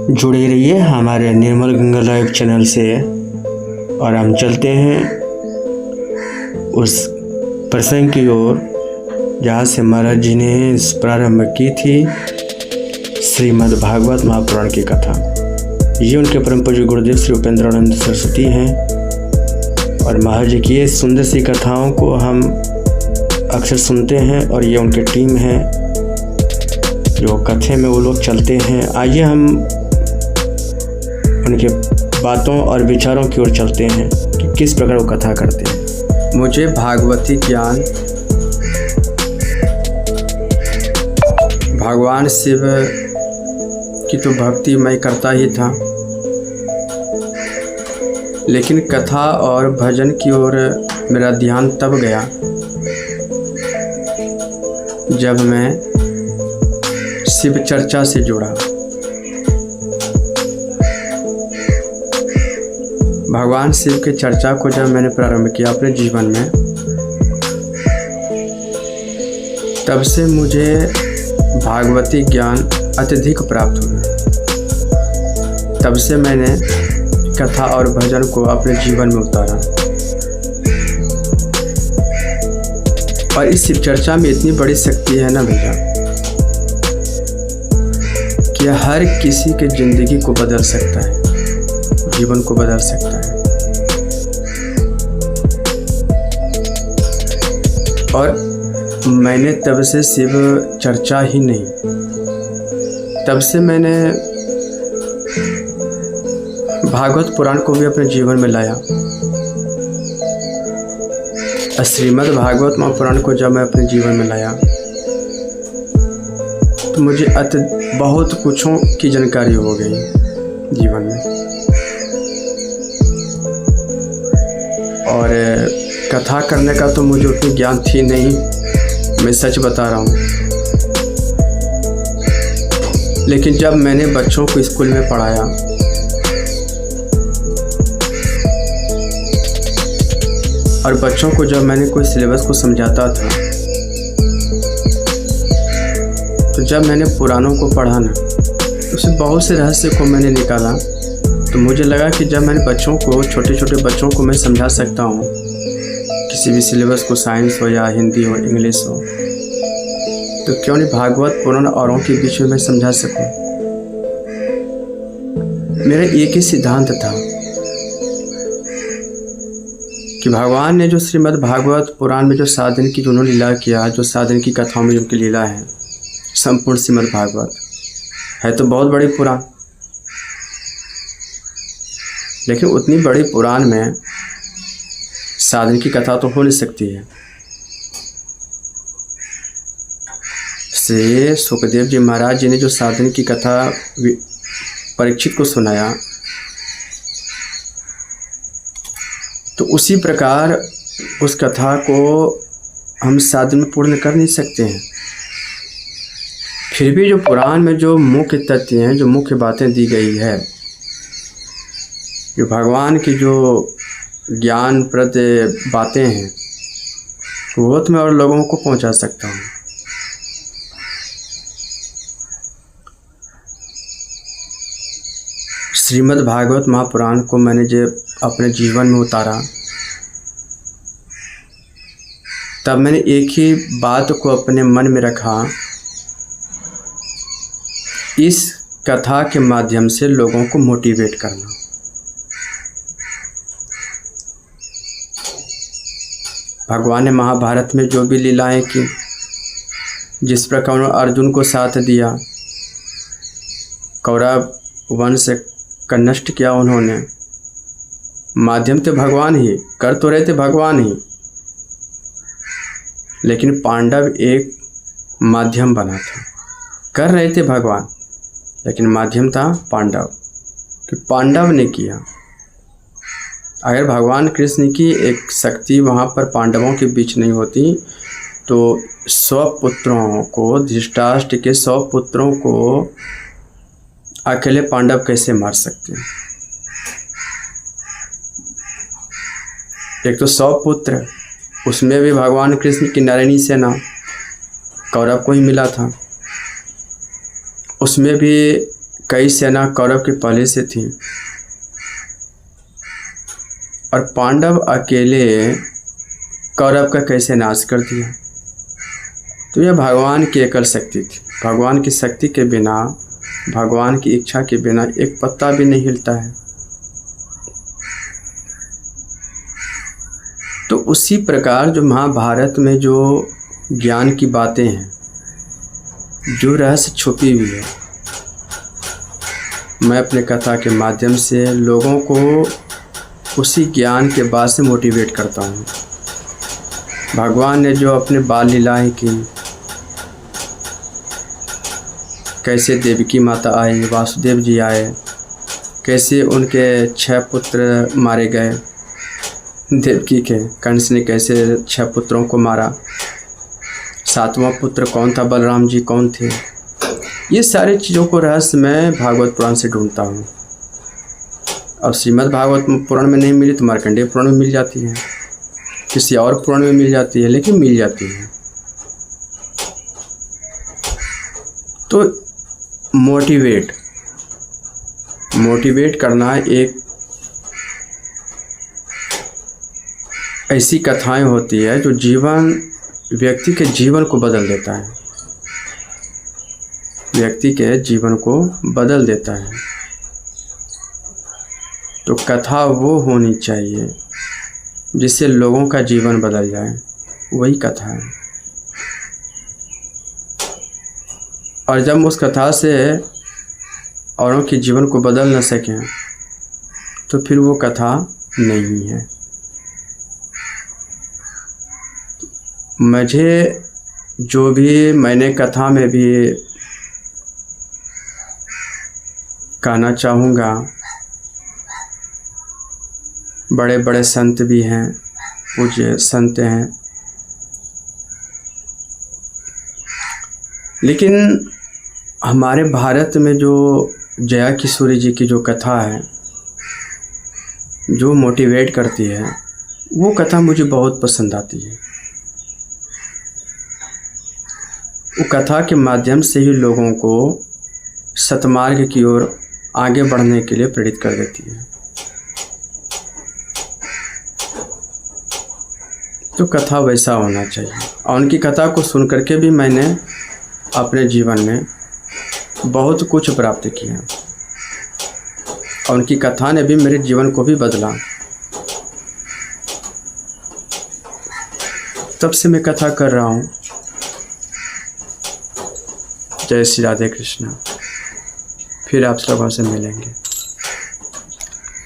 जुड़े रहिए हमारे निर्मल गंगा लाइव चैनल से और हम चलते हैं उस प्रसंग की ओर जहाँ से महाराज जी ने प्रारंभ की थी श्रीमद् भागवत महापुराण की कथा। ये उनके परम पूज्य गुरुदेव श्री उपेंद्रानंद सरस्वती हैं और महाराज जी की ये सुंदर सी कथाओं को हम अक्सर सुनते हैं और ये उनकी टीम है जो कथे में वो लोग चलते हैं। आइए हम उनके बातों और विचारों की ओर चलते हैं कि किस प्रकार वो कथा करते हैं। मुझे भागवती ज्ञान भगवान शिव की तो भक्ति मैं करता ही था, लेकिन कथा और भजन की ओर मेरा ध्यान तब गया जब मैं शिव चर्चा से जुड़ा। भगवान शिव के चर्चा को जब मैंने प्रारंभ किया अपने जीवन में, तब से मुझे भागवती ज्ञान अत्यधिक प्राप्त हुआ। तब से मैंने कथा और भजन को अपने जीवन में उतारा और इस शिव चर्चा में इतनी बड़ी शक्ति है ना भैया कि हर किसी के जिंदगी को बदल सकता है, जीवन को बदल सकता है। और मैंने तब से शिव चर्चा ही नहीं, तब से मैंने भागवत पुराण को भी अपने जीवन में लाया। श्रीमद् भागवत महापुराण को जब मैं अपने जीवन में लाया तो मुझे बहुत कुछों की जानकारी हो गई जीवन में। और कथा करने का तो मुझे उतनी ज्ञान थी नहीं, मैं सच बता रहा हूँ। लेकिन जब मैंने बच्चों को स्कूल में पढ़ाया और बच्चों को जब मैंने कोई सिलेबस को समझाता था, तो जब मैंने पुराणों को पढ़ा ना, तो उसमें बहुत से रहस्य को मैंने निकाला। तो मुझे लगा कि जब मैंने बच्चों को, छोटे छोटे बच्चों को मैं समझा सकता हूँ किसी भी सिलेबस को, साइंस हो या हिंदी हो, इंग्लिश हो, तो क्यों नहीं भागवत पुराण औरों के बीच में मैं समझा सकूं। मेरा एक ही सिद्धांत था कि भगवान ने जो श्रीमद् भागवत पुराण में जो 7 दिन की उन्होंने लीला किया, जो 7 दिन की कथाओं में उनकी लीला है, संपूर्ण श्रीमद् भागवत है तो बहुत बड़ी पुराण, लेकिन उतनी बड़ी पुराण में 7 दिन की कथा तो हो नहीं सकती है। से सुखदेव जी महाराज जी ने जो 7 दिन की कथा परीक्षित को सुनाया, तो उसी प्रकार उस कथा को हम 7 दिन में पूर्ण कर नहीं सकते हैं। फिर भी जो पुराण में जो मुख्य तथ्य हैं, जो मुख्य बातें दी गई है, जो भगवान की जो ज्ञानप्रद बातें हैं, वो तो मैं और लोगों को पहुंचा सकता हूँ। श्रीमद् भागवत महापुराण को मैंने जब अपने जीवन में उतारा, तब मैंने एक ही बात को अपने मन में रखा, इस कथा के माध्यम से लोगों को मोटिवेट करना। भगवान ने महाभारत में जो भी लीलाएं की, जिस प्रकार उन्होंने अर्जुन को साथ दिया, कौरव वंश का नष्ट किया उन्होंने, माध्यम तो भगवान ही कर तो रहे थे, भगवान ही, लेकिन पांडव एक माध्यम बना था। कर रहे थे भगवान, लेकिन माध्यम था पांडव, कि पांडव ने किया। अगर भगवान कृष्ण की एक शक्ति वहाँ पर पांडवों के बीच नहीं होती, तो 100 पुत्रों को, धृतराष्ट्र के 100 पुत्रों को अकेले पांडव कैसे मार सकते हैं। एक तो 100 पुत्र, उसमें भी भगवान कृष्ण की नारायणी सेना कौरव को ही मिला था, उसमें भी कई सेना कौरव के पहले से थी और पांडव अकेले कौरव का कैसे नाश कर दिया। तो यह भगवान की एकल शक्ति थी। भगवान की शक्ति के बिना, भगवान की इच्छा के बिना एक पत्ता भी नहीं हिलता है। तो उसी प्रकार जो महाभारत में जो ज्ञान की बातें हैं, जो रहस्य छुपी हुई है, मैं अपने कथा के माध्यम से लोगों को उसी ज्ञान के बाद से मोटिवेट करता हूँ। भगवान ने जो अपने बाल लीलाएं की, कैसे देवकी माता आई, वासुदेव जी आए, कैसे उनके 6 पुत्र मारे गए, देवकी के कंस ने कैसे 6 पुत्रों को मारा, 7वां पुत्र कौन था, बलराम जी कौन थे, ये सारी चीज़ों को रहस्य मैं भागवत पुराण से ढूंढता हूँ। अब श्रीमद् भागवत पुराण में नहीं मिली तो मार्कंडेय पुराण में मिल जाती है, किसी और पुराण में मिल जाती है, लेकिन मिल जाती है। तो मोटिवेट करना एक ऐसी कथाएं होती है जो व्यक्ति के जीवन को बदल देता है, व्यक्ति के जीवन को बदल देता है। तो कथा वो होनी चाहिए जिससे लोगों का जीवन बदल जाए, वही कथा है। और जब उस कथा से औरों के जीवन को बदल न सकें तो फिर वो कथा नहीं है। मुझे जो भी मैंने कथा में भी कहना चाहूँगा, बड़े बड़े संत भी हैं, पूज्य संत हैं, लेकिन हमारे भारत में जो जया किशोरी जी की जो कथा है, जो मोटिवेट करती है, वो कथा मुझे बहुत पसंद आती है। वो कथा के माध्यम से ही लोगों को सतमार्ग की ओर आगे बढ़ने के लिए प्रेरित कर देती है। तो कथा वैसा होना चाहिए। और उनकी कथा को सुन करके भी मैंने अपने जीवन में बहुत कुछ प्राप्त किया और उनकी कथा ने भी मेरे जीवन को भी बदला। तब से मैं कथा कर रहा हूँ। जय श्री राधे कृष्ण। फिर आप लोगों से मिलेंगे।